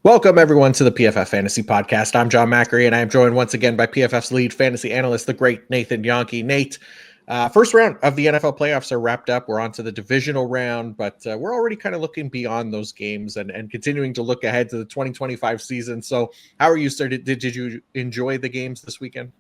Welcome, everyone, to the PFF Fantasy Podcast. I'm John Macri, and I am joined once again by PFF's lead fantasy analyst, the great Nathan Jahnke. Nate, first round of the NFL playoffs are wrapped up. We're on to the divisional round, but we're already kind of looking beyond those games and continuing to look ahead to the 2025 season. So how are you, sir? Did you enjoy the games this weekend?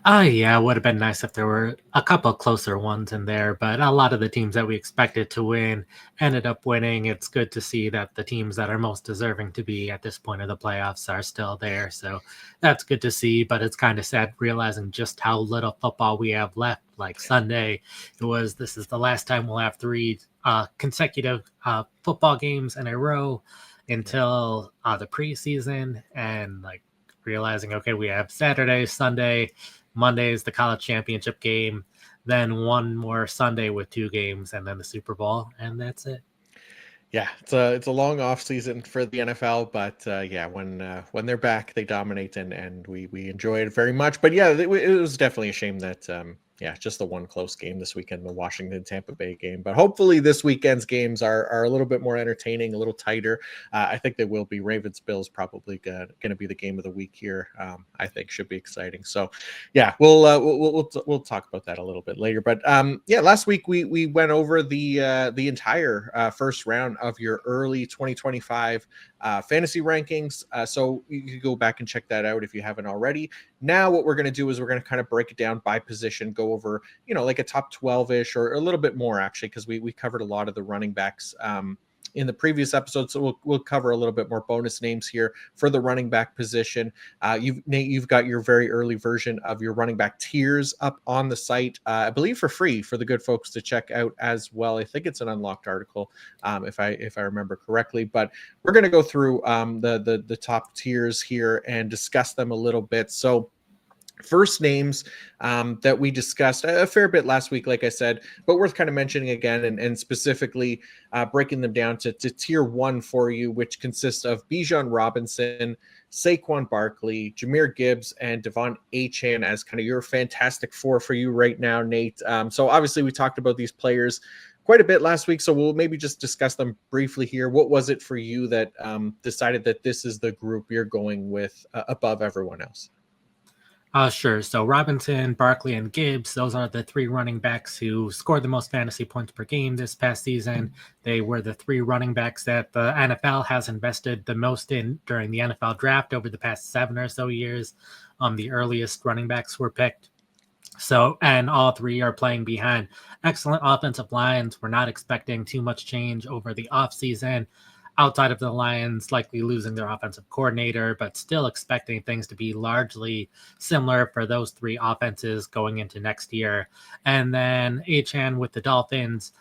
Yeah, it would have been nice if there were a couple closer ones in there, but a lot of the teams that we expected to win ended up winning. It's good to see that the teams that are most deserving to be at this point of the playoffs are still there. So that's good to see, but it's kind of sad realizing just how little football we have left. Like Sunday, this is the last time we'll have three consecutive football games in a row until the preseason, and like realizing, okay, we have Saturday, Sunday, Monday is the college championship game, then one more Sunday with two games, and then the Super Bowl, and that's it. Yeah, it's a long off season for the NFL, but yeah, when they're back, they dominate and we enjoy it very much. But yeah, it was definitely a shame that yeah, just the one close game this weekend, the Washington Tampa Bay game. But hopefully this weekend's games are a little bit more entertaining, a little tighter. I think they will be. Ravens Bills probably going to be the game of the week here. I think should be exciting. So yeah, we'll talk about that a little bit later. But yeah, last week we went over the entire first round of your early 2025 fantasy rankings. So you can go back and check that out if you haven't already. Now what we're going to do is we're going to kind of break it down by position, go over, like a top 12-ish or a little bit more actually, because we covered a lot of the running backs in the previous episode. So we'll cover a little bit more bonus names here for the running back position. You've got your very early version of your running back tiers up on the site, I believe for free for the good folks to check out as well. I think it's an unlocked article, if I remember correctly. But we're going to go through the top tiers here and discuss them a little bit. So first names that we discussed a fair bit last week, like I said, but worth kind of mentioning again and specifically breaking them down to tier one for you, which consists of Bijan Robinson, Saquon Barkley, Jahmyr Gibbs, and Devon Achane as kind of your fantastic four for you right now, Nate. So obviously we talked about these players quite a bit last week, so we'll maybe just discuss them briefly here. What was it for you that decided that this is the group you're going with above everyone else? Sure. So Robinson, Barkley, and Gibbs, those are the three running backs who scored the most fantasy points per game this past season. They were the three running backs that the NFL has invested the most in during the NFL draft over the past 7 or so years. The earliest running backs were picked. So, and all three are playing behind excellent offensive lines. We're not expecting too much change over the offseason outside of the Lions likely losing their offensive coordinator, but still expecting things to be largely similar for those three offenses going into next year. And then Achane with the Dolphins,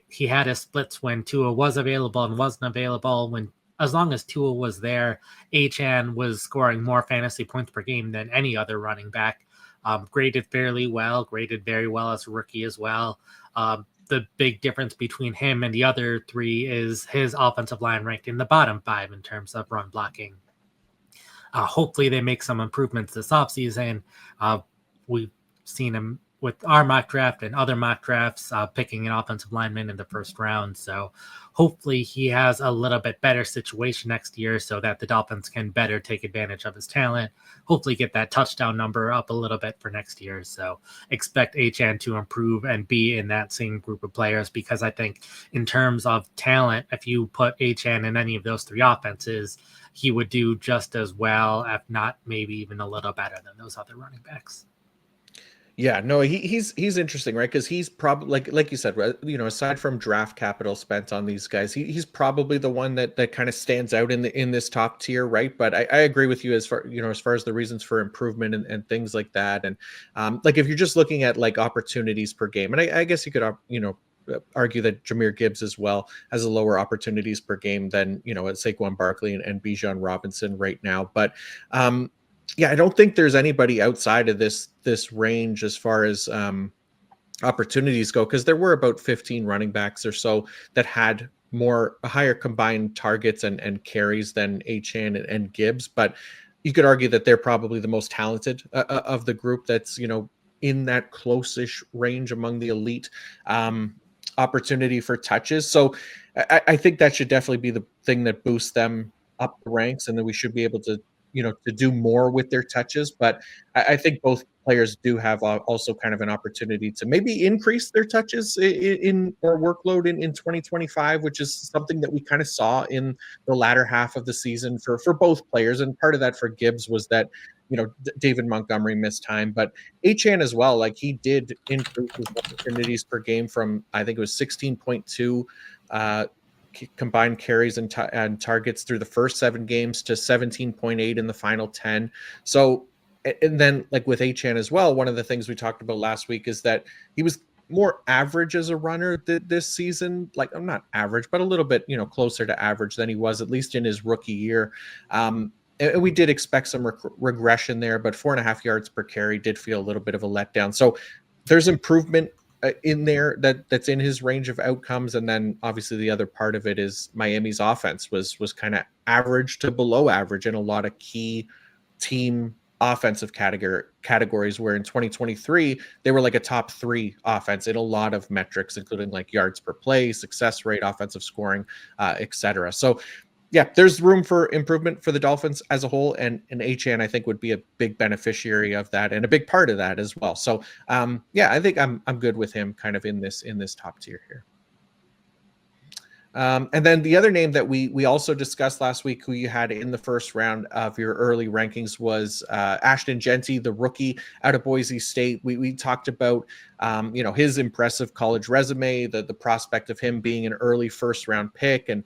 he had his splits when Tua was available and wasn't available. As long as Tua was there, Achane was scoring more fantasy points per game than any other running back. Graded very well as a rookie as well. The big difference between him and the other three is his offensive line ranked in the bottom 5 in terms of run blocking. Hopefully they make some improvements this offseason. We've seen him with our mock draft and other mock drafts picking an offensive lineman in the first round. So hopefully he has a little bit better situation next year so that the Dolphins can better take advantage of his talent. Hopefully get that touchdown number up a little bit for next year. So expect Achane to improve and be in that same group of players, because I think in terms of talent, if you put Achane in any of those three offenses, he would do just as well, if not maybe even a little better than those other running backs. Yeah, no, he's interesting, right? Because he's probably like you said, right? Aside from draft capital spent on these guys, he's probably the one that kind of stands out in this top tier, right? But I agree with you as far as the reasons for improvement and things like that, and like if you're just looking at like opportunities per game, and I guess you could argue that Jahmyr Gibbs as well has a lower opportunities per game than at Saquon Barkley and Bijan Robinson right now, but yeah, I don't think there's anybody outside of this range as far as opportunities go, because there were about 15 running backs or so that had higher combined targets and carries than Achane and Gibbs. But you could argue that they're probably the most talented of the group that's in that close-ish range among the elite opportunity for touches. So I think that should definitely be the thing that boosts them up the ranks, and then we should be able to, to do more with their touches. But I think both players do have also kind of an opportunity to maybe increase their touches in or workload in 2025, which is something that we kind of saw in the latter half of the season for both players. And part of that for Gibbs was that, David Montgomery missed time, but Achane as well. Like, he did increase his opportunities per game from, I think it was 16.2 combined carries and targets through the first 7 games to 17.8 in the final 10. So, and then like with Achane as well, one of the things we talked about last week is that he was more average as a runner this season. Like, I'm not average, but a little bit, closer to average than he was, at least in his rookie year. And we did expect some regression there, but 4.5 yards per carry did feel a little bit of a letdown. So there's improvement in there that's in his range of outcomes. And then obviously the other part of it is Miami's offense was kind of average to below average in a lot of key team offensive categories, where in 2023 they were like a top 3 offense in a lot of metrics, including like yards per play, success rate, offensive scoring, etc. So yeah, there's room for improvement for the Dolphins as a whole, and Achane, I think, would be a big beneficiary of that and a big part of that as well. So yeah, I think I'm good with him kind of in this top tier here. And then the other name that we also discussed last week, who you had in the first round of your early rankings, was Ashton Jeanty, the rookie out of Boise State. We talked about his impressive college resume, the prospect of him being an early first round pick, and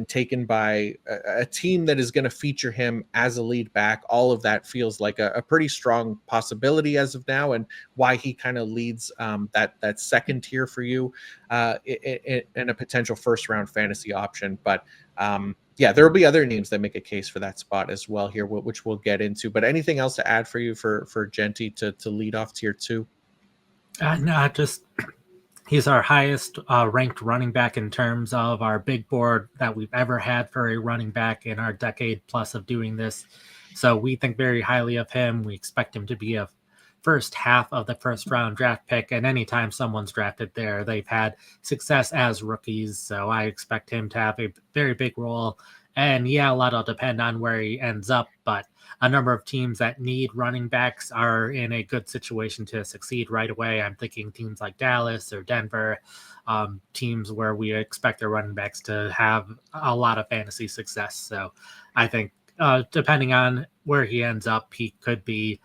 taken by a team that is going to feature him as a lead back. All of that feels like a pretty strong possibility as of now, and why he kind of leads that second tier for you in a potential first round fantasy option. But yeah, there will be other names that make a case for that spot as well here, which we'll get into. But anything else to add for you for Jeanty to lead off tier 2? No, just he's our highest ranked running back in terms of our big board that we've ever had for a running back in our decade plus of doing this. So we think very highly of him. We expect him to be a first half of the first round draft pick. And anytime someone's drafted there, they've had success as rookies. So I expect him to have a very big role. And yeah, a lot will depend on where he ends up, but a number of teams that need running backs are in a good situation to succeed right away. I'm thinking teams like Dallas or Denver, teams where we expect their running backs to have a lot of fantasy success. So I think depending on where he ends up, he could be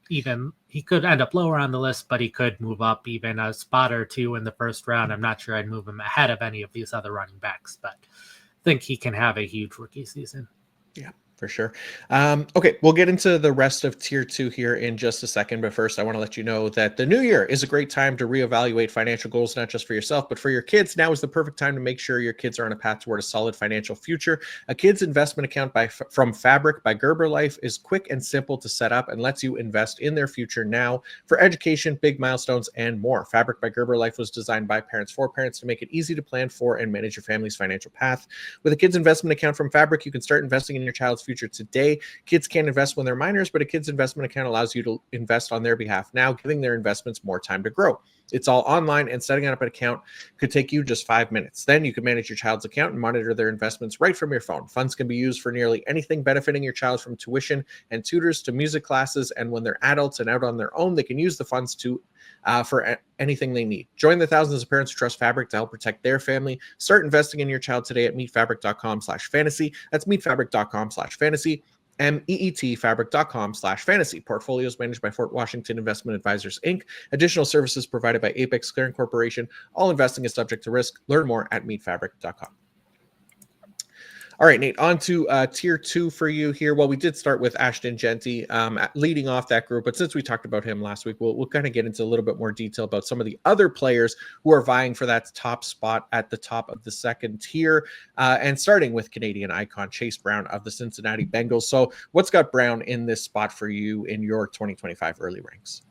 he could end up lower on the list, but he could move up even a spot or 2 in the first round. I'm not sure I'd move him ahead of any of these other running backs, but I think he can have a huge rookie season. Yeah, for sure. Okay, we'll get into the rest of tier 2 here in just a second. But first, I want to let you know that the new year is a great time to reevaluate financial goals, not just for yourself, but for your kids. Now is the perfect time to make sure your kids are on a path toward a solid financial future. A kid's investment account from Fabric by Gerber Life is quick and simple to set up and lets you invest in their future now for education, big milestones, and more. Fabric by Gerber Life was designed by parents for parents to make it easy to plan for and manage your family's financial path. With a kid's investment account from Fabric, you can start investing in your child's future today. Kids can't invest when they're minors, but a kid's investment account allows you to invest on their behalf now, giving their investments more time to grow. It's all online, and setting up an account could take you just 5 minutes. Then you can manage your child's account and monitor their investments right from your phone. Funds can be used for nearly anything benefiting your child, from tuition and tutors to music classes. And when they're adults and out on their own, they can use the funds for anything they need. Join the thousands of parents who trust Fabric to help protect their family. Start investing in your child today at meetfabric.com/fantasy. That's meetfabric.com/fantasy. meetfabric.com/fantasy. Portfolios managed by Fort Washington Investment Advisors, Inc. Additional services provided by Apex Clearing Corporation. All investing is subject to risk. Learn more at meetfabric.com. All right, Nate, on to tier 2 for you here. Well, we did start with Ashton Jeanty leading off that group, but since we talked about him last week, we'll kind of get into a little bit more detail about some of the other players who are vying for that top spot at the top of the second tier, and starting with Canadian icon Chase Brown of the Cincinnati Bengals. So what's got Brown in this spot for you in your 2025 early ranks?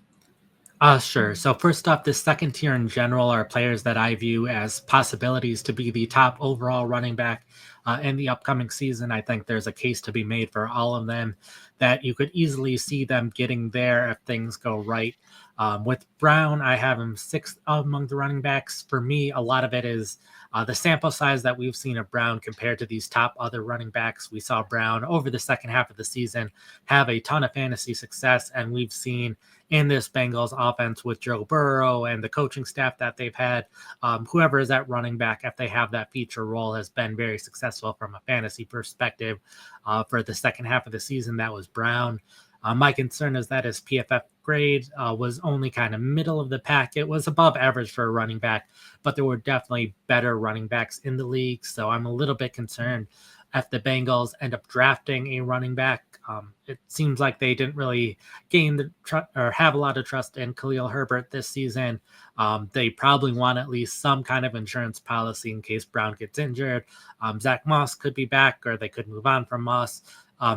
Sure. So first off, the second tier in general are players that I view as possibilities to be the top overall running back in the upcoming season. I think there's a case to be made for all of them, that you could easily see them getting there if things go right. With Brown, I have him sixth among the running backs. For me, a lot of it is the sample size that we've seen of Brown compared to these top other running backs. We saw Brown over the second half of the season have a ton of fantasy success, and we've seen in this Bengals offense with Joe Burrow and the coaching staff that they've had, whoever is at running back, if they have that feature role, has been very successful from a fantasy perspective. For the second half of the season, that was Brown. My concern is that his PFF grade was only kind of middle of the pack. It was above average for a running back, but there were definitely better running backs in the league. So I'm a little bit concerned if the Bengals end up drafting a running back. It seems like they didn't really gain the or have a lot of trust in Khalil Herbert this season. They probably want at least some kind of insurance policy in case Brown gets injured. Zach Moss could be back, or they could move on from Moss.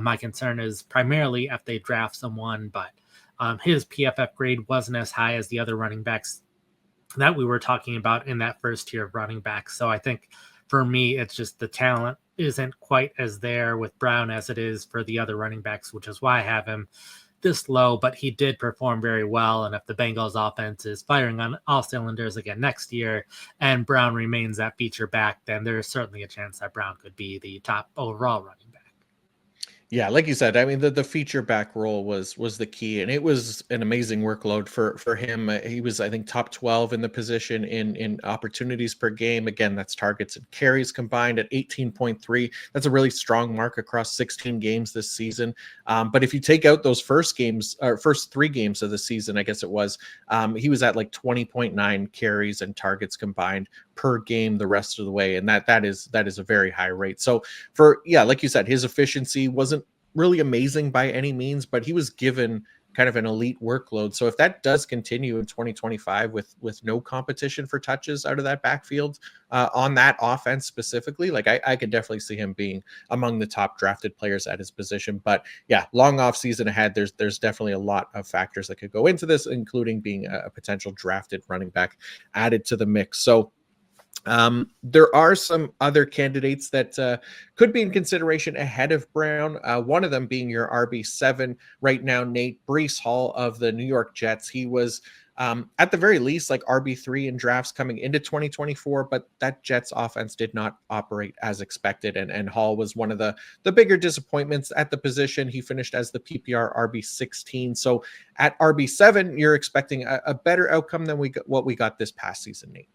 My concern is primarily if they draft someone, but his PFF grade wasn't as high as the other running backs that we were talking about in that first tier of running backs. So I think for me, it's just the talent isn't quite as there with Brown as it is for the other running backs, which is why I have him this low, but he did perform very well. And if the Bengals offense is firing on all cylinders again next year and Brown remains that feature back, then there's certainly a chance that Brown could be the top overall running back. Yeah, like you said, I mean the feature back role was the key, and it was an amazing workload for him. He was, I think, top 12 in the position in opportunities per game. Again, that's targets and carries combined at 18.3. That's a really strong mark across 16 games this season. But if you take out those first 3 games of the season, I guess it was, he was at like 20.9 carries and targets combined per game the rest of the way, and that is a very high rate. So like you said, his efficiency wasn't really amazing by any means, but he was given kind of an elite workload. So if that does continue in 2025 with no competition for touches out of that backfield on that offense specifically, like I could definitely see him being among the top drafted players at his position. But yeah, long off season ahead. There's definitely a lot of factors that could go into this, including being a potential drafted running back added to the mix. So there are some other candidates that could be in consideration ahead of Brown. One of them being your RB7 right now, Nate Breece Hall of the New York Jets. He was at the very least like RB3 in drafts coming into 2024, but that Jets offense did not operate as expected. And Hall was one of the bigger disappointments at the position. He finished as the PPR RB16. So at RB7, you're expecting a better outcome than what we got this past season, Nate.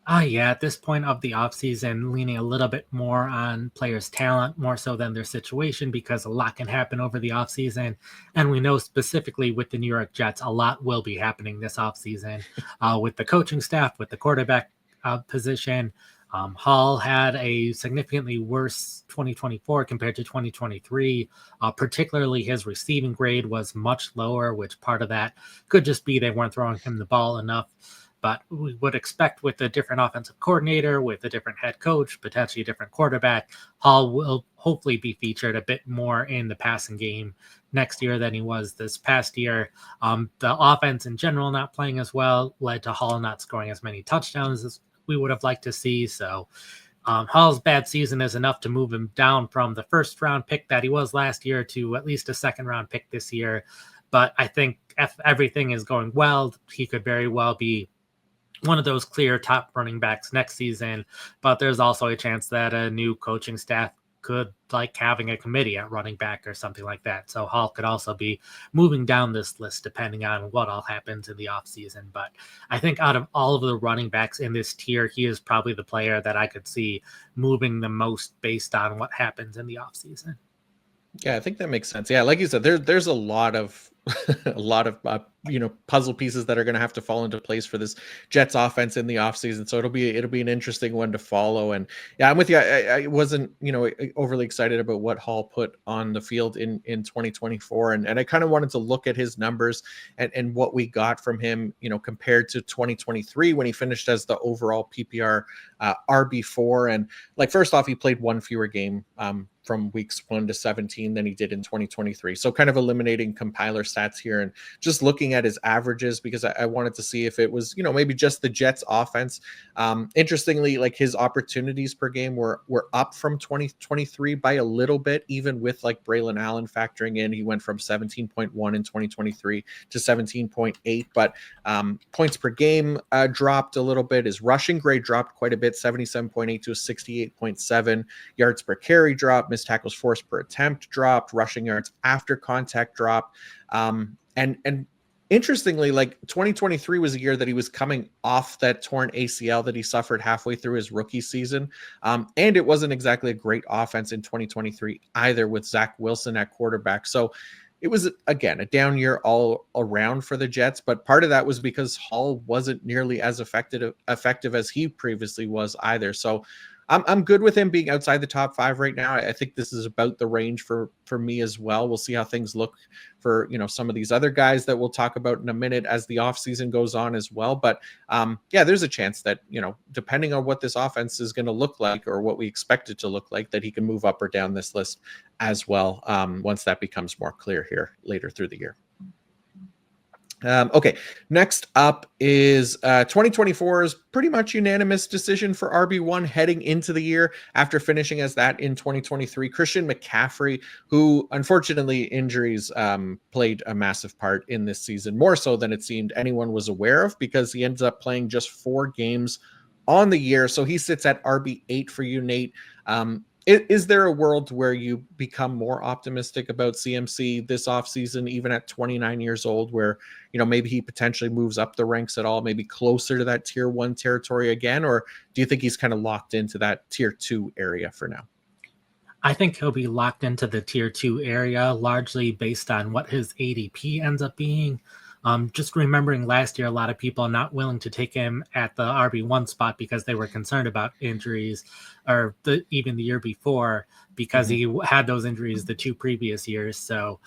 Yeah, at this point of the offseason, leaning a little bit more on players' talent, more so than their situation, because a lot can happen over the offseason. And we know specifically with the New York Jets, a lot will be happening this offseason with the coaching staff, with the quarterback position. Hall had a significantly worse 2024 compared to 2023. Particularly his receiving grade was much lower, which part of that could just be they weren't throwing him the ball enough. But we would expect with a different offensive coordinator, with a different head coach, potentially a different quarterback, Hall will hopefully be featured a bit more in the passing game next year than he was this past year. The offense in general not playing as well led to Hall not scoring as many touchdowns as we would have liked to see. So Hall's bad season is enough to move him down from the first round pick that he was last year to at least a second round pick this year. But I think if everything is going well, he could very well be one of those clear top running backs next season. But there's also a chance that a new coaching staff could like having a committee at running back or something like that. So Hall could also be moving down this list depending on what all happens in the offseason. But I think out of all of the running backs in this tier, he is probably the player that I could see moving the most based on what happens in the offseason. Yeah, I think that makes sense. Yeah, like you said, there's a lot of puzzle pieces that are going to have to fall into place for this Jets offense in the offseason. So it'll be an interesting one to follow. And yeah, I'm with you. I wasn't overly excited about what Hall put on the field in 2024, and I kind of wanted to look at his numbers and what we got from him, compared to 2023 when he finished as the overall PPR RB4. And like first off, he played one fewer game from weeks 1 to 17 than he did in 2023. So kind of eliminating compiler stats here and just looking at his averages, because I wanted to see if it was, maybe just the Jets offense. Interestingly, like his opportunities per game were up from 2023 by a little bit, even with like Braylon Allen factoring in. He went from 17.1 in 2023 to 17.8, but points per game dropped a little bit. His rushing grade dropped quite a bit, 77.8 to 68.7. Yards per carry dropped. Missed tackles forced per attempt dropped. Rushing yards after contact dropped. And interestingly, like 2023 was a year that he was coming off that torn ACL that he suffered halfway through his rookie season. And it wasn't exactly a great offense in 2023 either, with Zach Wilson at quarterback. So it was, again, a down year all around for the Jets, but part of that was because Hall wasn't nearly as effective as he previously was either. So I'm good with him being outside the top 5 right now. I think this is about the range for me as well. We'll see how things look for, some of these other guys that we'll talk about in a minute as the offseason goes on as well. But there's a chance that, depending on what this offense is going to look like or what we expect it to look like, that he can move up or down this list as well once that becomes more clear here later through the year. Okay, next up is 2024's pretty much unanimous decision for RB1 heading into the year after finishing as that in 2023. Christian McCaffrey, who unfortunately injuries played a massive part in this season, more so than it seemed anyone was aware of, because he ends up playing just 4 games on the year. So he sits at RB8 for you, Nate. Is there a world where you become more optimistic about CMC this offseason, even at 29 years old, where, maybe he potentially moves up the ranks at all, maybe closer to that tier 1 territory again? Or do you think he's kind of locked into that tier 2 area for now? I think he'll be locked into the tier 2 area, largely based on what his ADP ends up being. Just remembering last year, a lot of people are not willing to take him at the RB1 spot because they were concerned about injuries, or even the year before, because he had those injuries the 2 previous years. So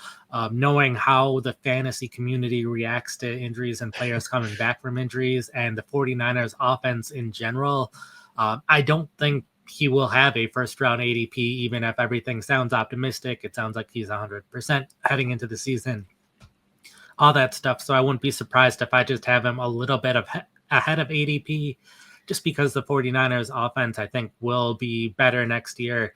knowing how the fantasy community reacts to injuries and players coming back from injuries, and the 49ers offense in general, I don't think he will have a first round ADP, even if everything sounds optimistic. It sounds like he's 100% heading into the season, all that stuff. So I wouldn't be surprised if I just have him a little bit ahead of ADP, just because the 49ers offense, I think, will be better next year.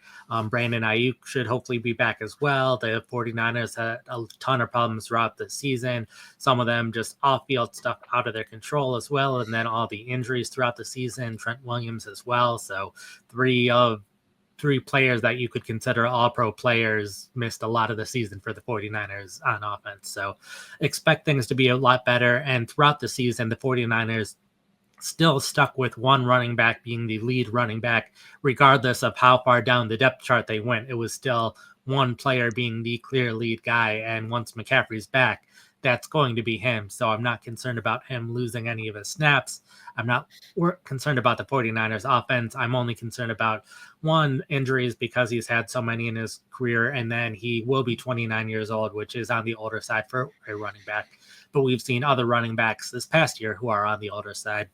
Brandon Ayuk should hopefully be back as well. The 49ers had a ton of problems throughout the season, some of them just off-field stuff out of their control as well, and then all the injuries throughout the season, Trent Williams as well. So 3 players that you could consider all-pro players missed a lot of the season for the 49ers on offense. So expect things to be a lot better. And throughout the season, the 49ers still stuck with one running back being the lead running back, regardless of how far down the depth chart they went. It was still one player being the clear lead guy. And once McCaffrey's back, that's going to be him. So I'm not concerned about him losing any of his snaps. I'm not concerned about the 49ers offense. I'm only concerned about, one, injuries, because he's had so many in his career, and then he will be 29 years old, which is on the older side for a running back. But we've seen other running backs this past year who are on the older side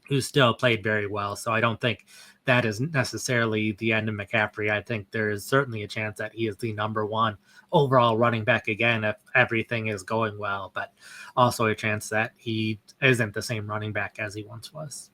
who still played very well. So I don't think that is necessarily the end of McCaffrey. I think there is certainly a chance that he is the number 1 overall running back again if everything is going well, but also a chance that he isn't the same running back as he once was.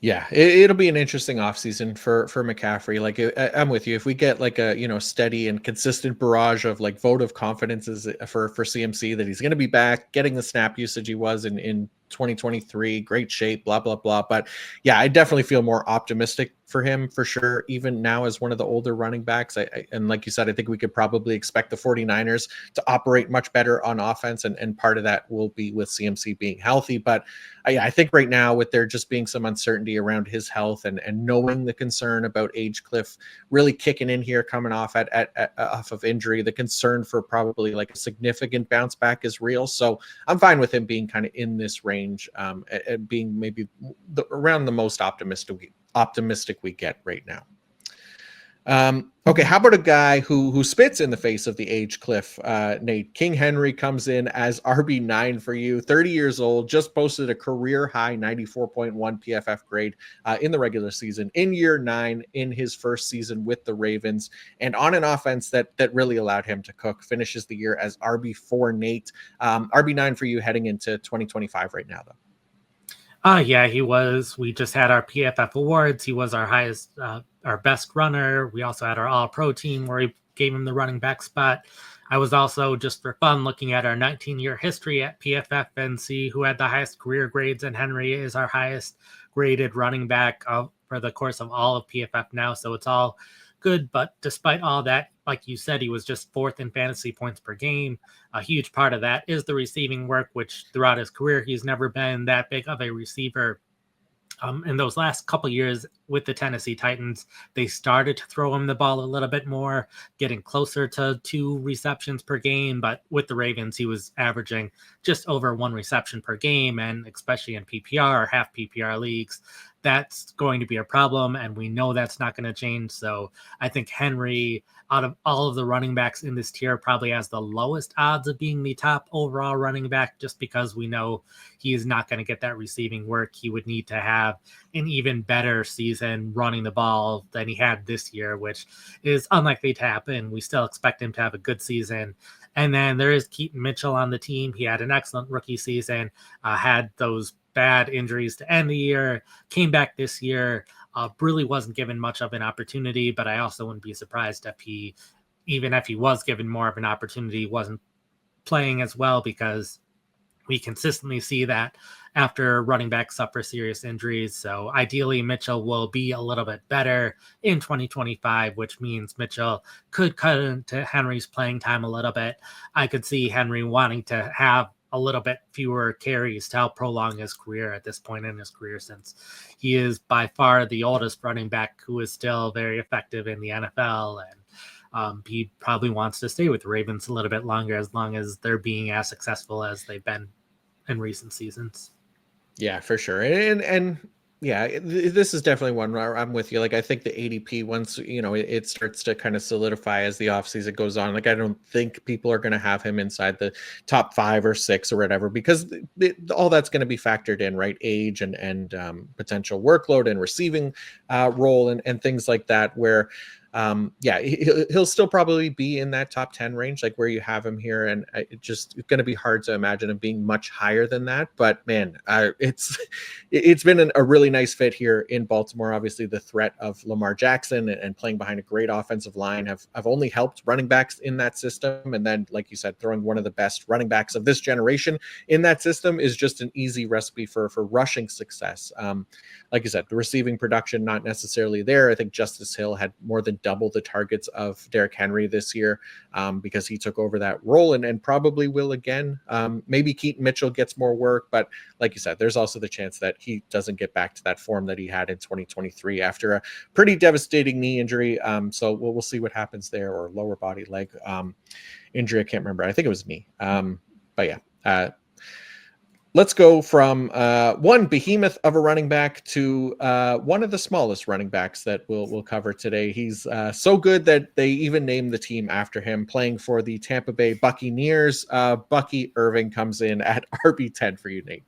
Yeah, it'll be an interesting offseason for McCaffrey. Like, I'm with you. If we get like a steady and consistent barrage of like vote of confidences for CMC that he's going to be back, getting the snap usage he was in 2023, great shape, blah blah blah. But yeah, I definitely feel more optimistic for him for sure, even now as one of the older running backs. And like you said, I think we could probably expect the 49ers to operate much better on offense, and part of that will be with CMC being healthy. But I think right now, with there just being some uncertainty around his health, and knowing the concern about age cliff really kicking in here, coming off off of injury, the concern for probably like a significant bounce back is real. So I'm fine with him being kind of in this range, and being maybe around the most optimistic we get right now. Okay, how about a guy who spits in the face of the age cliff? Nate, King Henry comes in as RB9 for you, 30 years old, just posted a career high 94.1 PFF grade in the regular season in year 9 in his first season with the Ravens, and on an offense that really allowed him to cook. Finishes the year as RB4. Nate, RB9 for you heading into 2025 right now, though. Yeah, he was. We just had our PFF awards. He was our highest, our best runner. We also had our All Pro team where we gave him the running back spot. I was also, just for fun, looking at our 19-year history at PFF and see who had the highest career grades, and Henry is our highest graded running back for the course of all of PFF now. So it's all good. But despite all that, like you said, he was just 4th in fantasy points per game. A huge part of that is the receiving work, which throughout his career, he's never been that big of a receiver. In those last couple years with the Tennessee Titans, they started to throw him the ball a little bit more, getting closer to 2 receptions per game. But with the Ravens, he was averaging just over 1 reception per game. And especially in PPR or half PPR leagues, that's going to be a problem. And we know that's not going to change. So I think Henry, out of all of the running backs in this tier, probably has the lowest odds of being the top overall running back, just because we know he is not going to get that receiving work. He would need to have an even better season running the ball than he had this year, which is unlikely to happen. We still expect him to have a good season. And then there is Keaton Mitchell on the team. He had an excellent rookie season, had those bad injuries to end the year, came back this year, really wasn't given much of an opportunity, but I also wouldn't be surprised if even if he was given more of an opportunity, wasn't playing as well, because we consistently see that after running backs suffer serious injuries. So ideally, Mitchell will be a little bit better in 2025, which means Mitchell could cut into Henry's playing time a little bit. I could see Henry wanting to have a little bit fewer carries to help prolong his career at this point in his career, since he is by far the oldest running back who is still very effective in the NFL. And he probably wants to stay with the Ravens a little bit longer, as long as they're being as successful as they've been in recent seasons. Yeah, for sure. And yeah, this is definitely one where I'm with you. Like, I think the ADP, once, it starts to kind of solidify as the offseason goes on, like, I don't think people are going to have him inside the top 5 or 6 or whatever, because all that's going to be factored in, right? Age and potential workload and receiving role and things like that, where yeah, he'll still probably be in that top 10 range, like where you have him here. And it's going to be hard to imagine him being much higher than that. But man, it's been a really nice fit here in Baltimore. Obviously, the threat of Lamar Jackson and playing behind a great offensive line have only helped running backs in that system. And then, like you said, throwing one of the best running backs of this generation in that system is just an easy recipe for rushing success. Like you said, the receiving production, not necessarily there. I think Justice Hill had more than double the targets of Derrick Henry this year, because he took over that role and probably will again. Maybe Keaton Mitchell gets more work, but like you said, there's also the chance that he doesn't get back to that form that he had in 2023 after a pretty devastating knee injury. So we'll see what happens there, or lower body leg injury. I can't remember. I think it was knee. But yeah. Let's go from one behemoth of a running back to one of the smallest running backs that we'll cover today. He's so good that they even named the team after him, playing for the Tampa Bay Buccaneers. Bucky Irving comes in at RB10 for you, Nate.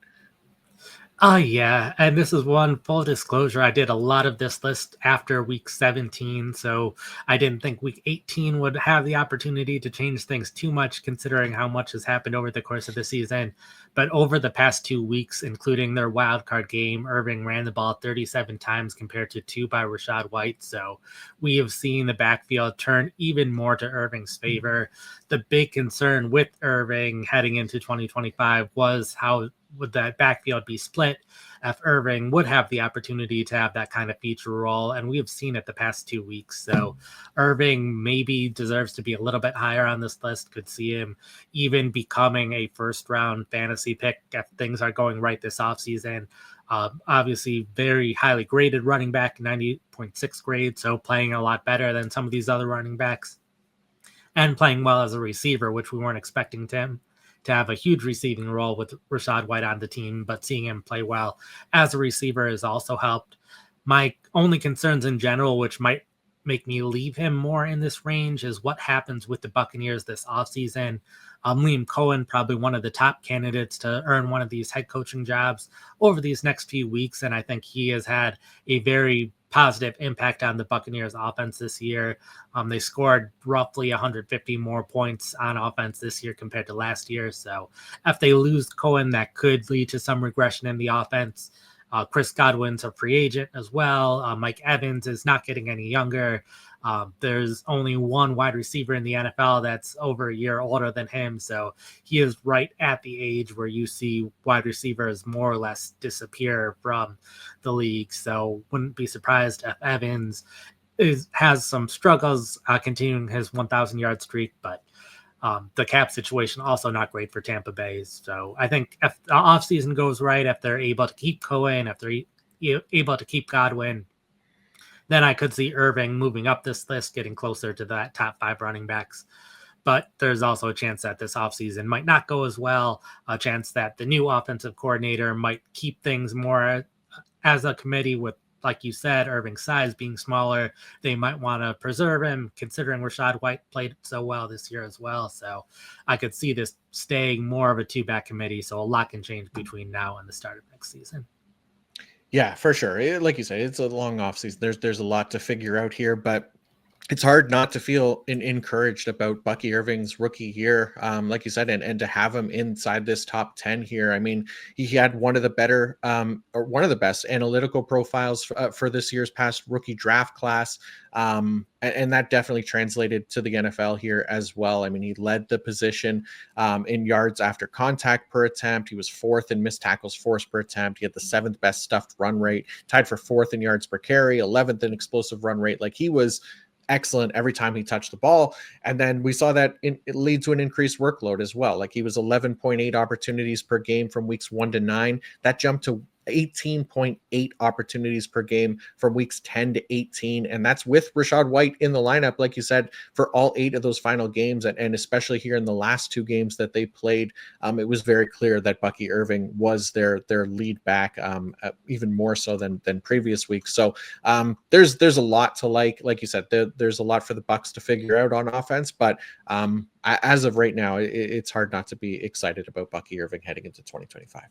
Oh, yeah. And this is one full disclosure. I did a lot of this list after week 17. So I didn't think week 18 would have the opportunity to change things too much, considering how much has happened over the course of the season. But over the past 2 weeks, including their wild card game, Irving ran the ball 37 times compared to 2 by Rachaad White. So we have seen the backfield turn even more to Irving's favor. The big concern with Irving heading into 2025 was how would that backfield be split if Irving would have the opportunity to have that kind of feature role. And we have seen it the past 2 weeks. So Irving maybe deserves to be a little bit higher on this list. Could see him even becoming a first round fantasy pick if things are going right this offseason. Obviously, very highly graded running back, 90.6 grade. So playing a lot better than some of these other running backs, and playing well as a receiver, which we weren't expecting him to have a huge receiving role with Rachaad White on the team, but seeing him play well as a receiver has also helped. My only concerns in general, which might make me leave him more in this range is what happens with the Buccaneers this offseason. Liam Cohen, probably one of the top candidates to earn one of these head coaching jobs over these next few weeks. And I think he has had a very positive impact on the Buccaneers offense this year. They scored roughly 150 more points on offense this year compared to last year. So if they lose Cohen, that could lead to some regression in the offense. Chris Godwin's a free agent as well. Mike Evans is not getting any younger. There's only one wide receiver in the NFL that's over a year older than him. So he is right at the age where you see wide receivers more or less disappear from the league. So wouldn't be surprised if Evans has some struggles continuing his 1,000 yard streak, but the cap situation also not great for Tampa Bay. So I think if the offseason goes right, if they're able to keep Cohen, if they're able to keep Godwin, then I could see Irving moving up this list, getting closer to that top 5 running backs. But there's also a chance that this offseason might not go as well, a chance that the new offensive coordinator might keep things more as a committee with, like you said, Irving's size being smaller. They might want to preserve him, considering Rachaad White played so well this year as well. So I could see this staying more of a 2-back committee. So a lot can change between now and the start of next season. Yeah, for sure. Like you say, it's a long offseason. There's a lot to figure out here, but it's hard not to feel encouraged about Bucky Irving's rookie year, like you said, and to have him inside this top 10 here. I mean, he had one of the better or one of the best analytical profiles for this year's past rookie draft class. And that definitely translated to the NFL here as well. I mean, he led the position in yards after contact per attempt. He was 4th in missed tackles forced per attempt. He had the 7th best stuffed run rate, tied for 4th in yards per carry, 11th in explosive run rate. Like, he was excellent every time he touched the ball. And then we saw that it lead to an increased workload as well. Like, he was 11.8 opportunities per game from weeks 1 to 9. That jumped to 18.8 opportunities per game from weeks 10 to 18. And that's with Rachaad White in the lineup, like you said, for all 8 of those final games. And especially here in the last 2 games that they played, it was very clear that Bucky Irving was their lead back, even more so than previous weeks. So there's a lot to like you said, there's a lot for the Bucs to figure out on offense, but as of right now, it's hard not to be excited about Bucky Irving heading into 2025.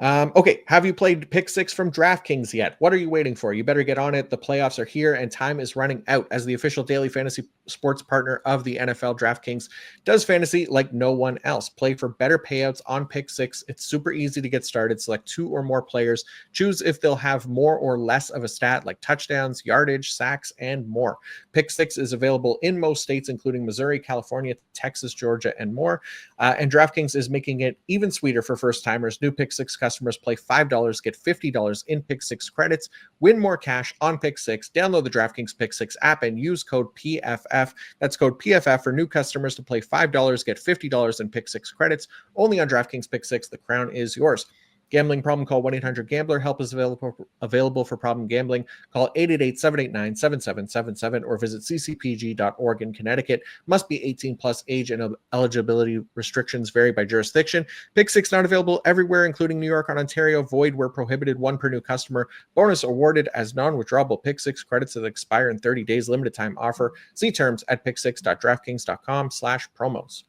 Okay, have you played Pick 6 from DraftKings yet? What are you waiting for? You better get on it. The playoffs are here and time is running out. As the official daily fantasy sports partner of the NFL, DraftKings does fantasy like no one else. Play for better payouts on Pick 6. It's super easy to get started. Select 2 or more players. Choose if they'll have more or less of a stat like touchdowns, yardage, sacks, and more. Pick 6 is available in most states, including Missouri, California, Texas, Georgia, and more. And DraftKings is making it even sweeter for first-timers. New Pick 6 customers play $5, get $50 in Pick 6 credits, win more cash on Pick 6. Download the DraftKings Pick 6 app and use code PFF. That's code PFF for new customers to play $5, get $50 in Pick 6 credits. Only on DraftKings Pick 6. The crown is yours. Gambling problem, call 1-800-GAMBLER. Help is available for problem gambling. Call 888-789-7777 or visit ccpg.org in Connecticut. Must be 18 plus. Age and eligibility restrictions vary by jurisdiction. Pick 6 not available everywhere, including New York and Ontario. Void where prohibited. 1 per new customer. Bonus awarded as non-withdrawable Pick 6 credits that expire in 30 days. Limited time offer. See terms at pick6.draftkings.com/promos.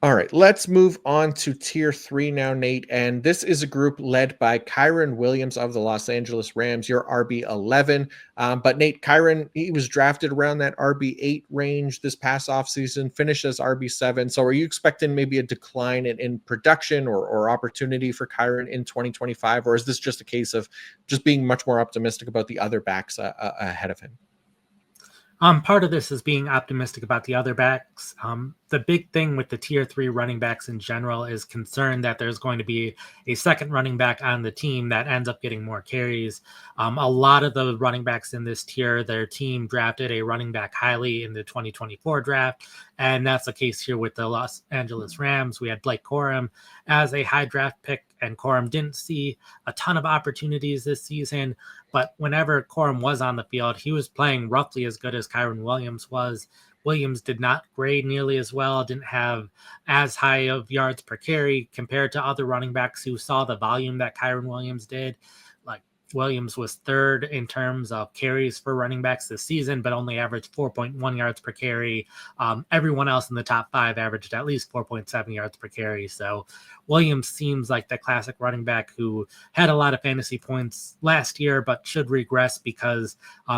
All right, let's move on to tier 3 now, Nate. And this is a group led by Kyren Williams of the Los Angeles Rams, your RB11. But Nate, Kyren, he was drafted around that RB8 range this past offseason, finished as RB7. So are you expecting maybe a decline in production or opportunity for Kyren in 2025? Or is this just a case of just being much more optimistic about the other backs ahead of him? Part of this is being optimistic about the other backs. The big thing with the tier 3 running backs in general is concern that there's going to be a second running back on the team that ends up getting more carries. A lot of the running backs in this tier, their team drafted a running back highly in the 2024 draft. And that's the case here with the Los Angeles Rams. We had Blake Corum as a high draft pick, and Corum didn't see a ton of opportunities this season. But whenever Corum was on the field, he was playing roughly as good as Kyren Williams was. Williams did not grade nearly as well, didn't have as high of yards per carry compared to other running backs who saw the volume that Kyren Williams did. Like, Williams was third in terms of carries for running backs this season, but only averaged 4.1 yards per carry. Everyone else in the top 5 averaged at least 4.7 yards per carry. So Williams seems like the classic running back who had a lot of fantasy points last year, but should regress because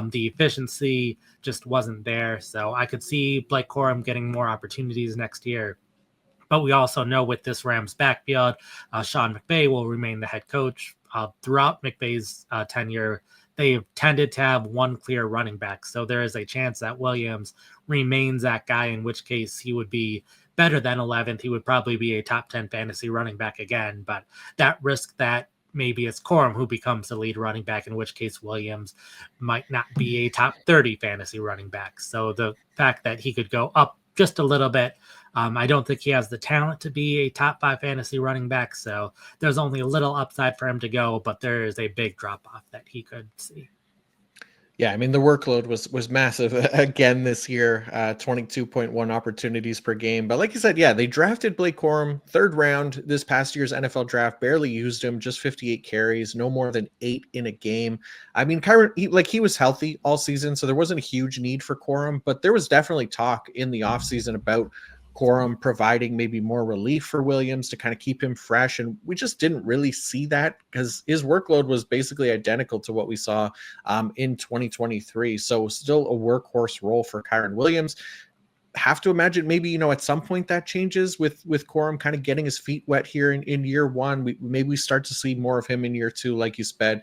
the efficiency just wasn't there. So I could see Blake Corum getting more opportunities next year. But we also know with this Rams backfield, Sean McVay will remain the head coach. Throughout McVay's tenure, they've tended to have one clear running back. So there is a chance that Williams remains that guy, in which case he would be better than 11th. He would probably be a top 10 fantasy running back again. But that risk that maybe it's Corum who becomes the lead running back, in which case Williams might not be a top 30 fantasy running back. So the fact that he could go up just a little bit, I don't think he has the talent to be a top 5 fantasy running back. So there's only a little upside for him to go, but there is a big drop off that he could see. Yeah, I mean, the workload was massive again this year, 22.1 opportunities per game. But like you said, yeah, they drafted Blake Corum third round this past year's NFL draft, barely used him, just 58 carries, no more than 8 in a game. I mean, Kyron, he was healthy all season, so there wasn't a huge need for Corum, but there was definitely talk in the offseason about Corum providing maybe more relief for Williams to kind of keep him fresh. And we just didn't really see that because his workload was basically identical to what we saw in 2023. So still a workhorse role for Kyron Williams. Have to imagine maybe, at some point that changes with Corum kind of getting his feet wet here in year one. Maybe we start to see more of him in year two, like you said,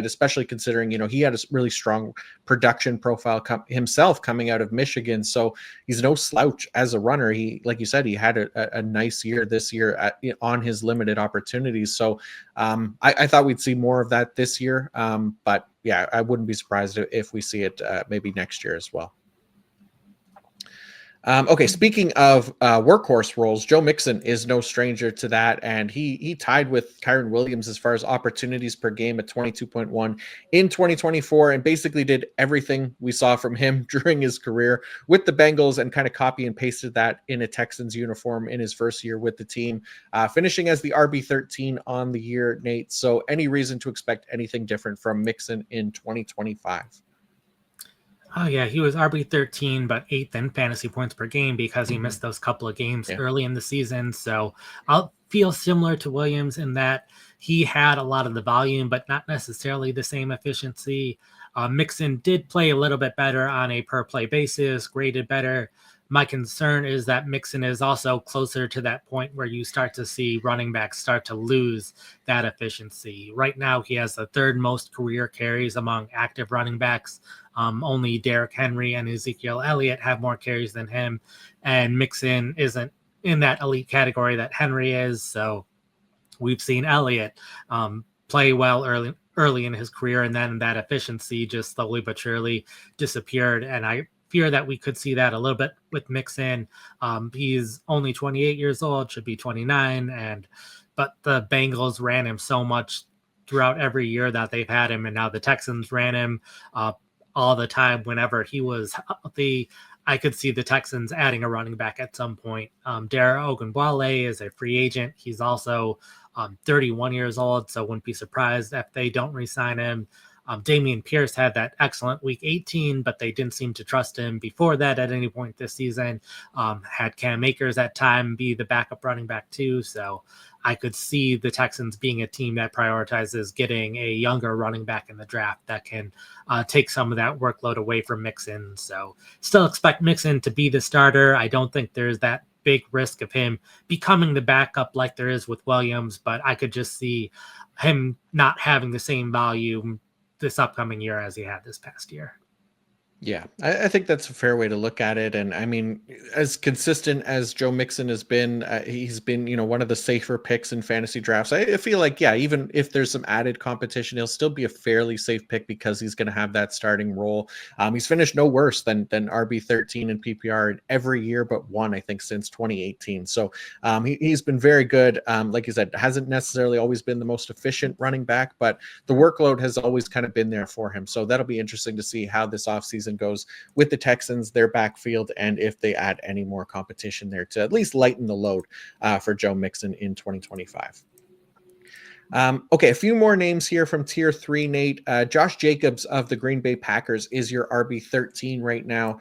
especially considering, he had a really strong production profile himself coming out of Michigan. So he's no slouch as a runner. He, like you said, he had a nice year this year on his limited opportunities. So I thought we'd see more of that this year. But yeah, I wouldn't be surprised if we see it maybe next year as well. Okay, speaking of workhorse roles, Joe Mixon is no stranger to that, and he tied with Kyron Williams as far as opportunities per game at 22.1 in 2024, and basically did everything we saw from him during his career with the Bengals, and kind of copy and pasted that in a Texans uniform in his first year with the team, finishing as the RB13 on the year, Nate. So any reason to expect anything different from Mixon in 2025? Oh, yeah, he was RB13, but 8th in fantasy points per game because he missed those couple of games early in the season. So I'll feel similar to Williams in that he had a lot of the volume, but not necessarily the same efficiency. Mixon did play a little bit better on a per play basis, graded better. My concern is that Mixon is also closer to that point where you start to see running backs start to lose that efficiency. Right now, he has the third most career carries among active running backs. Only Derrick Henry and Ezekiel Elliott have more carries than him, and Mixon isn't in that elite category that Henry is. So we've seen Elliott play well early in his career, and then that efficiency just slowly but surely disappeared. And I fear that we could see that a little bit with Mixon. He's only 28 years old, should be 29, but the Bengals ran him so much throughout every year that they've had him, and now the Texans ran him all the time whenever he was healthy. I could see the Texans adding a running back at some point. Dara Ogunbowale is a free agent. He's also 31 years old, so wouldn't be surprised if they don't re-sign him. Dameon Pierce had that excellent week 18, but they didn't seem to trust him before that at any point this season. Had Cam Akers at time be the backup running back too. So I could see the Texans being a team that prioritizes getting a younger running back in the draft that can take some of that workload away from Mixon. So still expect Mixon to be the starter. I don't think there's that big risk of him becoming the backup like there is with Williams, but I could just see him not having the same value this upcoming year as he had this past year. Yeah, I think that's a fair way to look at it. And I mean, as consistent as Joe Mixon has been, he's been, one of the safer picks in fantasy drafts. I feel like, yeah, even if there's some added competition, he'll still be a fairly safe pick because he's going to have that starting role. He's finished no worse than RB13 in PPR in every year but one, I think, since 2018. So he's been very good. Like you said, hasn't necessarily always been the most efficient running back, but the workload has always kind of been there for him. So that'll be interesting to see how this offseason goes with the Texans, their backfield, and if they add any more competition there to at least lighten the load for Joe Mixon in 2025. Okay, a few more names here from tier 3, Nate. Josh Jacobs of the Green Bay Packers is your RB13 right now.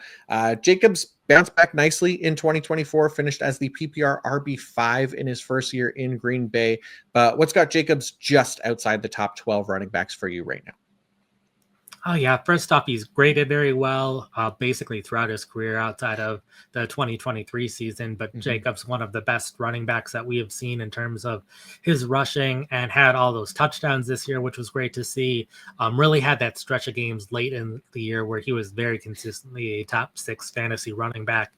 Jacobs bounced back nicely in 2024, finished as the PPR RB5 in his first year in Green Bay. But what's got Jacobs just outside the top 12 running backs for you right now? Oh yeah, first off, he's graded very well, basically throughout his career outside of the 2023 season. But Jacobs, one of the best running backs that we have seen in terms of his rushing, and had all those touchdowns this year, which was great to see. Really had that stretch of games late in the year where he was very consistently a top 6 fantasy running back.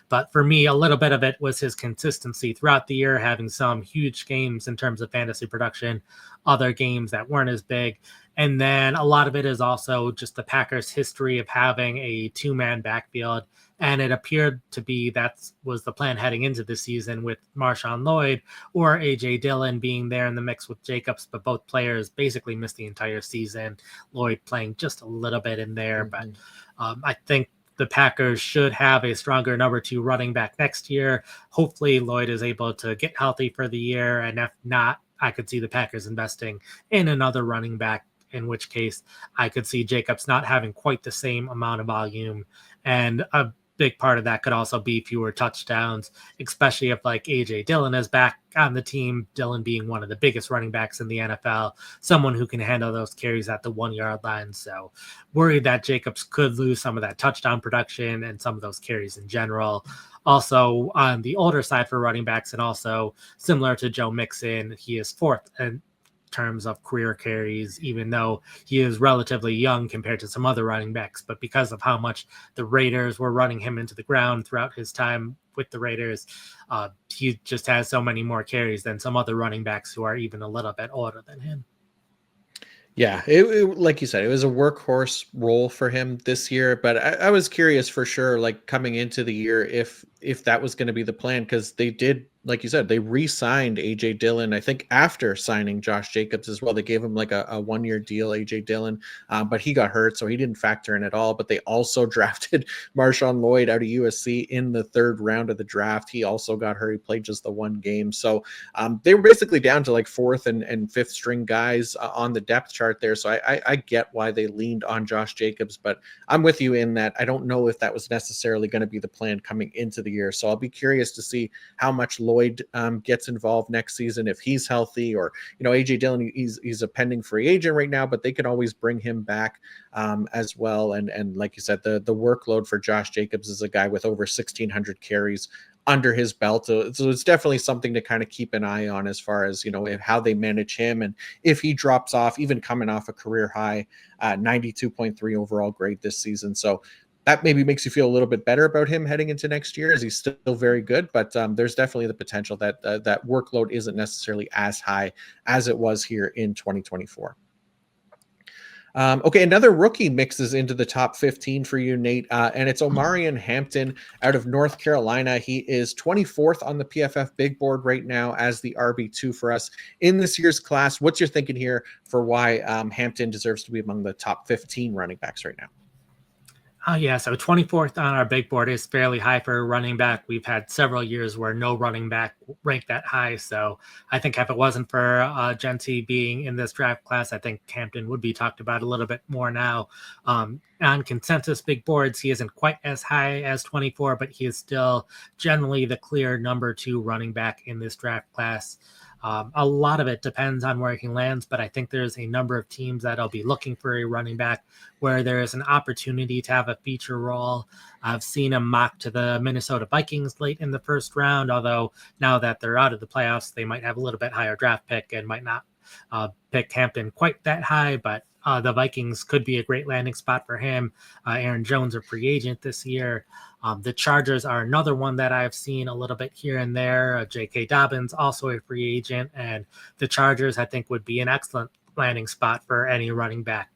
But for me, a little bit of it was his consistency throughout the year, having some huge games in terms of fantasy production, other games that weren't as big. And then a lot of it is also just the Packers' history of having a 2-man backfield. And it appeared to be that was the plan heading into the season, with Marshawn Lloyd or A.J. Dillon being there in the mix with Jacobs. But both players basically missed the entire season. Lloyd playing just a little bit in there. But I think the Packers should have a stronger number 2 running back next year. Hopefully Lloyd is able to get healthy for the year. And if not, I could see the Packers investing in another running back, in which case I could see Jacobs not having quite the same amount of volume. And a big part of that could also be fewer touchdowns, especially if like AJ Dillon is back on the team, Dillon being one of the biggest running backs in the NFL, someone who can handle those carries at the 1-yard line. So worried that Jacobs could lose some of that touchdown production and some of those carries in general. Also on the older side for running backs, and also similar to Joe Mixon, he is 4th in terms of career carries, even though he is relatively young compared to some other running backs. But because of how much the Raiders were running him into the ground throughout his time with the Raiders, he just has so many more carries than some other running backs who are even a little bit older than him. Yeah, like you said, it was a workhorse role for him this year. But I was curious for sure, like coming into the year, if that was going to be the plan, because they did, like you said, they re-signed AJ Dillon. I think after signing Josh Jacobs as well, they gave him like a 1-year deal, AJ Dillon, but he got hurt, so he didn't factor in at all. But they also drafted Marshawn Lloyd out of USC in the 3rd round of the draft. He also got hurt. He played just the 1 game, so they were basically down to like 4th and 5th string guys on the depth chart there. So I get why they leaned on Josh Jacobs, but I'm with you in that I don't know if that was necessarily going to be the plan coming into the year. So I'll be curious to see how much Lloyd gets involved next season, if he's healthy, or AJ Dillon, he's a pending free agent right now, but they could always bring him back as well. And like you said, the workload for Josh Jacobs is a guy with over 1,600 carries under his belt. So it's definitely something to kind of keep an eye on, as far as, how they manage him, and if he drops off, even coming off a career high 92.3 overall grade this season. So that maybe makes you feel a little bit better about him heading into next year, as he's still very good. But there's definitely the potential that that workload isn't necessarily as high as it was here in 2024. Okay, another rookie mixes into the top 15 for you, Nate, and it's Omarion Hampton out of North Carolina. He is 24th on the PFF big board right now as the RB2 for us in this year's class. What's your thinking here for why Hampton deserves to be among the top 15 running backs right now? Oh, yeah. So 24th on our big board is fairly high for a running back. We've had several years where no running back ranked that high. So I think if it wasn't for Jahnke being in this draft class, I think Hampton would be talked about a little bit more now. On consensus big boards, he isn't quite as high as 24, but he is still generally the clear number 2 running back in this draft class. A lot of it depends on where he lands, but I think there's a number of teams that'll be looking for a running back where there is an opportunity to have a feature role. I've seen him mocked to the Minnesota Vikings late in the 1st round, although now that they're out of the playoffs, they might have a little bit higher draft pick and might not pick Hampton quite that high, but the Vikings could be a great landing spot for him. Aaron Jones, a free agent this year. The Chargers are another one that I've seen a little bit here and there. J.K. Dobbins, also a free agent, and the Chargers, I think, would be an excellent landing spot for any running back.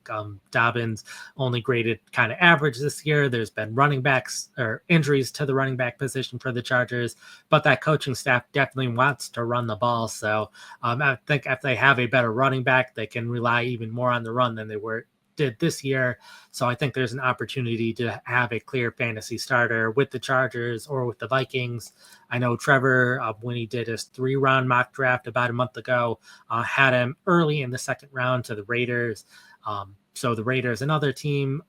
Dobbins only graded kind of average this year. There's been running backs or injuries to the running back position for the Chargers, but that coaching staff definitely wants to run the ball. So I think if they have a better running back, they can rely even more on the run than they were did this year. So I think there's an opportunity to have a clear fantasy starter with the Chargers or with the Vikings. I know Trevor, when he did his 3-round mock draft about a month ago, had him early in the second round to the Raiders. So the Raiders, another team,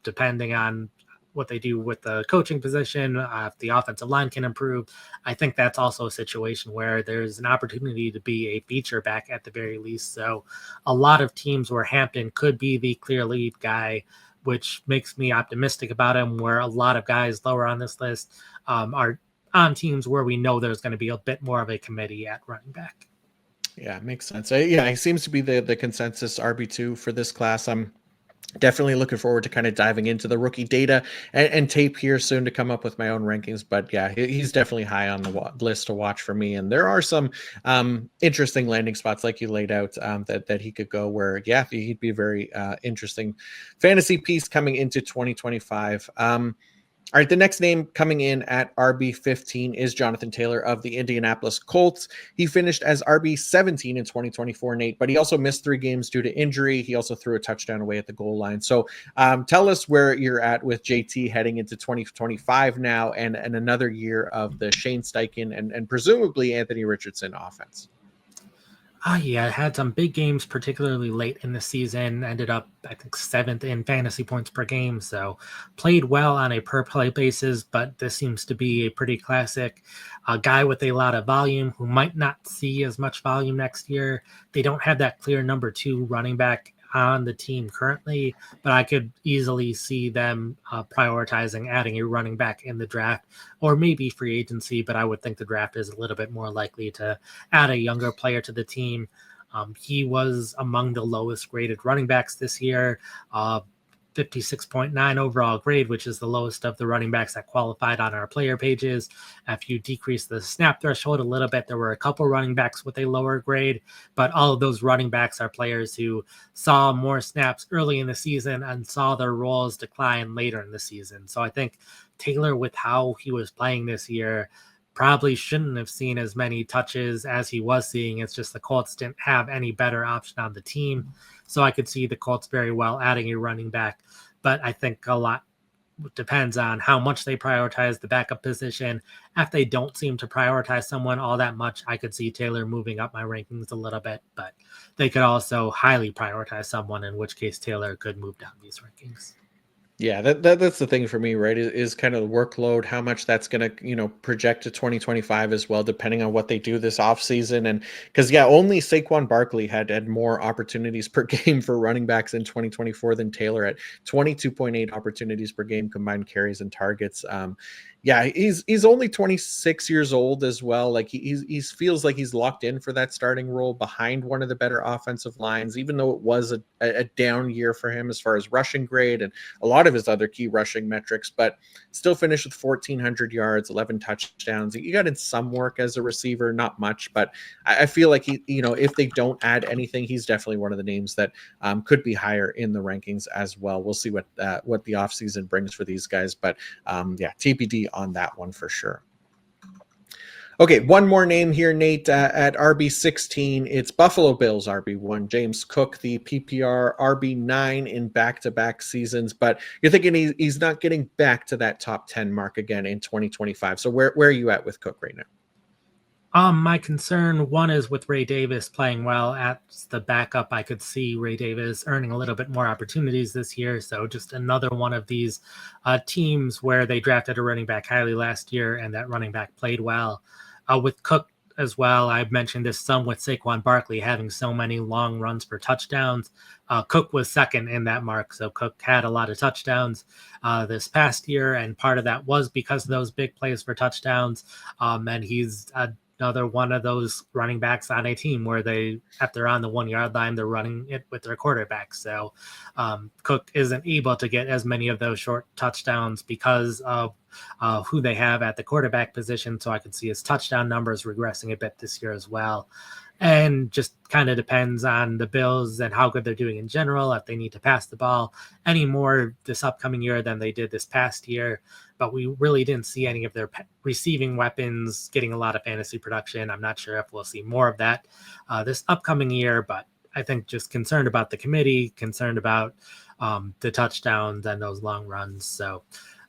depending on what they do with the coaching position, if the offensive line can improve, I think that's also a situation where there's an opportunity to be a feature back at the very least. So a lot of teams where Hampton could be the clear lead guy, which makes me optimistic about him, where a lot of guys lower on this list are on teams where we know there's going to be a bit more of a committee at running back. Yeah, makes sense. Yeah, he seems to be the consensus RB2 for this class. I'm definitely looking forward to kind of diving into the rookie data and tape here soon to come up with my own rankings. But yeah, he's definitely high on the list to watch for me. And there are some interesting landing spots like you laid out that he could go where, yeah, he'd be a very interesting fantasy piece coming into 2025. All right, the next name coming in at RB15 is Jonathan Taylor of the Indianapolis Colts. He finished as RB17 in 2024, Nate, but he also missed 3 games due to injury. He also threw a touchdown away at the goal line. So tell us where you're at with JT heading into 2025 now and another year of the Shane Steichen and presumably Anthony Richardson offense. Yeah, had some big games, particularly late in the season. Ended up, I think, 7th in fantasy points per game. So played well on a per play basis, but this seems to be a pretty classic guy with a lot of volume who might not see as much volume next year. They don't have that clear number 2 running back on the team currently, but I could easily see them prioritizing adding a running back in the draft or maybe free agency, but I would think the draft is a little bit more likely to add a younger player to the team. He was among the lowest graded running backs this year, 56.9 overall grade, which is the lowest of the running backs that qualified on our player pages. If you decrease the snap threshold a little bit, there were a couple running backs with a lower grade, but all of those running backs are players who saw more snaps early in the season and saw their roles decline later in the season. So I think Taylor, with how he was playing this year, probably shouldn't have seen as many touches as he was seeing. It's just the Colts didn't have any better option on the team. So I could see the Colts very well adding a running back. But I think a lot depends on how much they prioritize the backup position. If they don't seem to prioritize someone all that much, I could see Taylor moving up my rankings a little bit. But they could also highly prioritize someone, in which case Taylor could move down these rankings. Yeah, that's the thing for me, right? Is kind of the workload, how much that's going to, project to 2025 as well, depending on what they do this offseason. And because, yeah, only Saquon Barkley had more opportunities per game for running backs in 2024 than Taylor at 22.8 opportunities per game, combined carries and targets. Yeah, he's only 26 years old as well. Like he feels like he's locked in for that starting role behind one of the better offensive lines, even though it was a down year for him as far as rushing grade and a lot of his other key rushing metrics, but still finished with 1,400 yards, 11 touchdowns. He got in some work as a receiver, not much, but I feel like if they don't add anything, he's definitely one of the names that could be higher in the rankings as well. We'll see what the offseason brings for these guys, but yeah, TBD on that one for sure. Okay, one more name here, Nate, at RB16. It's Buffalo Bills RB1. James Cook, the PPR RB9 in back-to-back seasons, but you're thinking he's not getting back to that top 10 mark again in 2025. So where are you at with Cook right now? My concern, one is with Ray Davis playing well at the backup. I could see Ray Davis earning a little bit more opportunities this year. So just another one of these teams where they drafted a running back highly last year and that running back played well. With Cook as well, I've mentioned this some with Saquon Barkley having so many long runs for touchdowns. Cook was second in that mark. So Cook had a lot of touchdowns this past year. And part of that was because of those big plays for touchdowns. And he's another one of those running backs on a team where if they're on the 1 yard line, they're running it with their quarterback. So Cook isn't able to get as many of those short touchdowns because of who they have at the quarterback position. So I could see his touchdown numbers regressing a bit this year as well. And just kind of depends on the Bills and how good they're doing in general, if they need to pass the ball any more this upcoming year than they did this past year. But we really didn't see any of their receiving weapons getting a lot of fantasy production. I'm not sure if we'll see more of that this upcoming year, but I think just concerned about the committee, concerned about the touchdowns and those long runs. So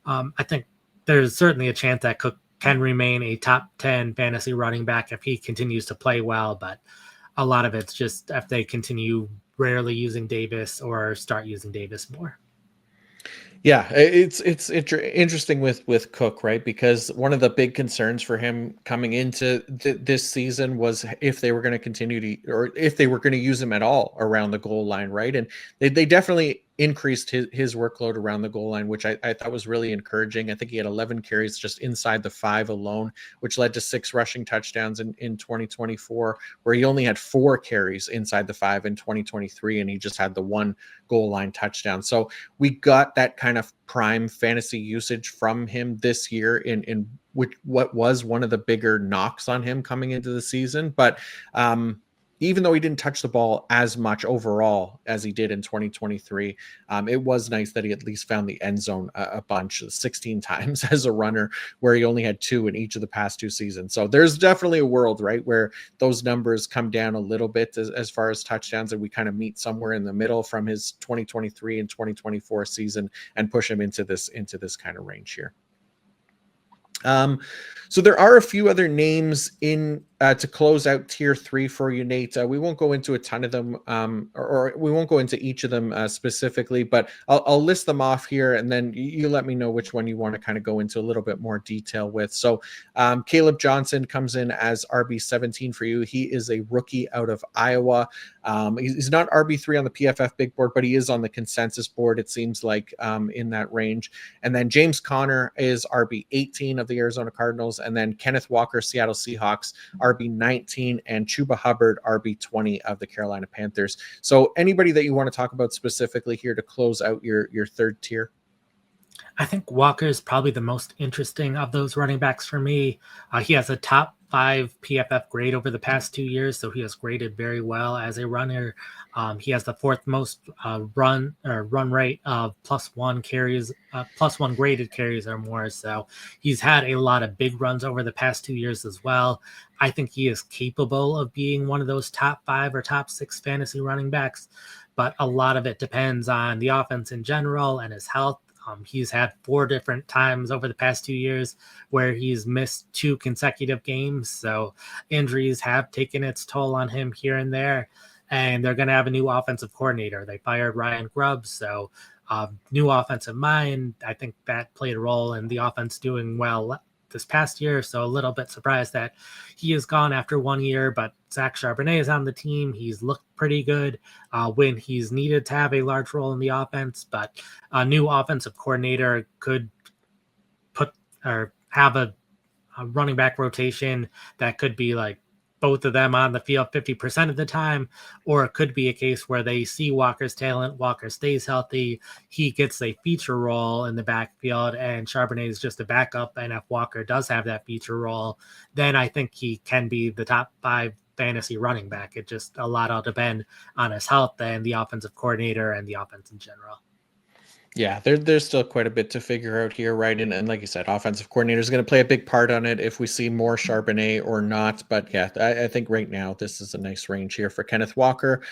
I think there's certainly a chance that Cook can remain a top 10 fantasy running back if he continues to play well, but a lot of it's just if they continue rarely using Davis or start using Davis more. Yeah, it's interesting with Cook, right? Because one of the big concerns for him coming into this season was if they were going to continue to, or if they were going to use him at all around the goal line, right? And they definitely increased his workload around the goal line, which I thought was really encouraging. I think he had 11 carries just inside the 5 alone, which led to 6 rushing touchdowns in 2024, where he only had 4 carries inside the 5 in 2023, and he just had the 1 goal line touchdown. So we got that kind of prime fantasy usage from him this year in which what was one of the bigger knocks on him coming into the season. But even though he didn't touch the ball as much overall as he did in 2023, it was nice that he at least found the end zone a bunch, 16 times as a runner, where he only had 2 in each of the past 2 seasons. So there's definitely a world, right, where those numbers come down a little bit as far as touchdowns, and we kind of meet somewhere in the middle from his 2023 and 2024 season and push him into this kind of range here. So there are a few other names in to close out tier 3 for you, Nate. We won't go into a ton of them, or we won't go into each of them specifically, but I'll list them off here, and then you let me know which one you want to kind of go into a little bit more detail with. So Caleb Johnson comes in as RB17 for you. He is a rookie out of Iowa. He's not RB3 on the PFF big board, but he is on the consensus board, it seems like, in that range. And then James Conner is RB18 of the Arizona Cardinals, and then Kenneth Walker, Seattle Seahawks, RB19, and Chuba Hubbard, RB20 of the Carolina Panthers. So anybody that you want to talk about specifically here to close out your third tier? I think Walker is probably the most interesting of those running backs for me. He has a top 5 PFF grade over the past 2 years, so he has graded very well as a runner. He has the 4th most run rate of +1 carries, +1 graded carries or more. So he's had a lot of big runs over the past 2 years as well. I think he is capable of being one of those top 5 or top 6 fantasy running backs, but a lot of it depends on the offense in general and his health. He's had 4 different times over the past 2 years where he's missed 2 consecutive games. So injuries have taken its toll on him here and there. And they're going to have a new offensive coordinator. They fired Ryan Grubb. So new offensive mind. I think that played a role in the offense doing well this past year. So a little bit surprised that he is gone after 1 year, but Zach Charbonnet is on the team. He's looked pretty good when he's needed to have a large role in the offense, but a new offensive coordinator could put or have a running back rotation that could be like both of them on the field 50% of the time, or it could be a case where they see Walker's talent, Walker stays healthy, he gets a feature role in the backfield, and Charbonnet is just a backup. And if Walker does have that feature role, then I think he can be the top 5 fantasy running back. It just a lot will depend on his health and the offensive coordinator and the offense in general. Yeah, there's still quite a bit to figure out here, right? And like you said, offensive coordinator is going to play a big part on it if we see more Charbonnet or not. But yeah, I think right now this is a nice range here for Kenneth Walker.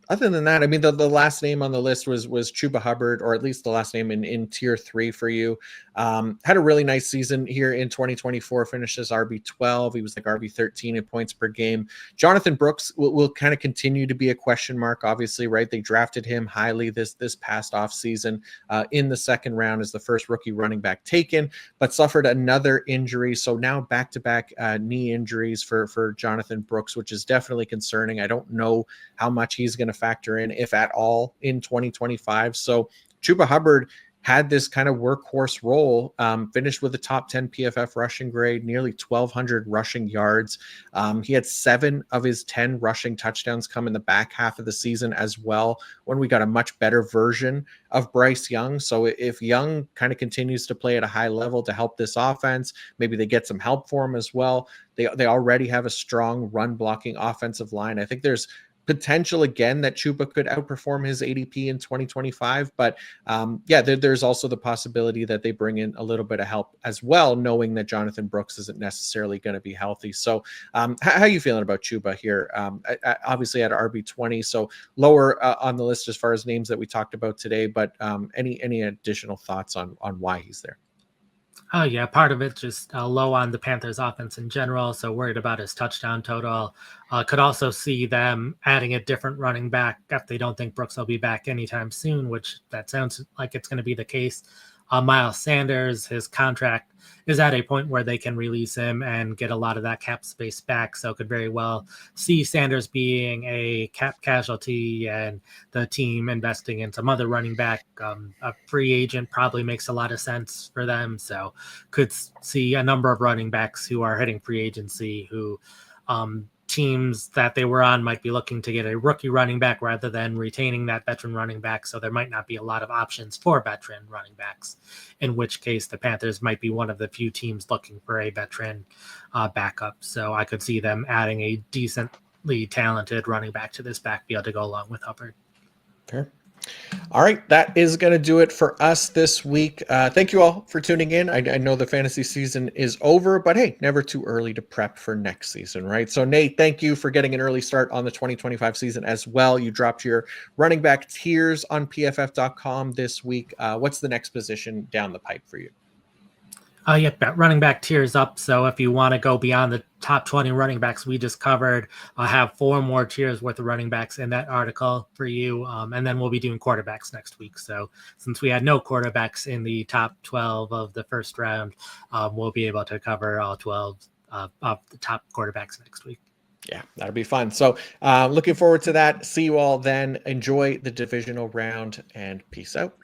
Other than that, I mean, the last name on the list was Chuba Hubbard, or at least the last name in tier 3 for you. Had a really nice season here in 2024, finished as RB12. He was like RB13 in points per game. Jonathan Brooks will kind of continue to be a question mark, obviously, right? They drafted him highly this past offseason in the 2nd round as the first rookie running back taken, but suffered another injury. So now back-to-back knee injuries for Jonathan Brooks, which is definitely concerning. I don't know how much he's going to factor in, if at all, in 2025. So Chuba Hubbard had this kind of workhorse role, finished with a top 10 PFF rushing grade, nearly 1,200 rushing yards. He had 7 of his 10 rushing touchdowns come in the back half of the season as well, when we got a much better version of Bryce Young. So if Young kind of continues to play at a high level to help this offense, maybe they get some help for him as well. They already have a strong run blocking offensive line. I think there's potential again that Chuba could outperform his ADP in 2025. But there's also the possibility that they bring in a little bit of help as well, knowing that Jonathan Brooks isn't necessarily going to be healthy. So how are you feeling about Chuba here? Obviously at RB20, so lower on the list as far as names that we talked about today, but any additional thoughts on why he's there? Oh, yeah. Part of it just low on the Panthers offense in general. So worried about his touchdown total. Could also see them adding a different running back if they don't think Brooks will be back anytime soon, which that sounds like it's going to be the case. Miles Sanders, his contract is at a point where they can release him and get a lot of that cap space back. So could very well see Sanders being a cap casualty and the team investing in some other running back. A free agent probably makes a lot of sense for them. So could see a number of running backs who are hitting free agency who teams that they were on might be looking to get a rookie running back rather than retaining that veteran running back. So there might not be a lot of options for veteran running backs, in which case the Panthers might be one of the few teams looking for a veteran backup. So I could see them adding a decently talented running back to this backfield to go along with Hubbard. Fair. All right, that is going to do it for us this week. Thank you all for tuning in. I know the fantasy season is over, but hey, never too early to prep for next season, right? So Nate, thank you for getting an early start on the 2025 season as well. You dropped your running back tiers on PFF.com this week. What's the next position down the pipe for you? Running back tiers up. So if you want to go beyond the top 20 running backs we just covered, I'll have 4 more tiers worth of running backs in that article for you. And then we'll be doing quarterbacks next week. So since we had no quarterbacks in the top 12 of the first round, we'll be able to cover all 12 of the top quarterbacks next week. Yeah, that'll be fun. So looking forward to that. See you all then. Enjoy the divisional round and peace out.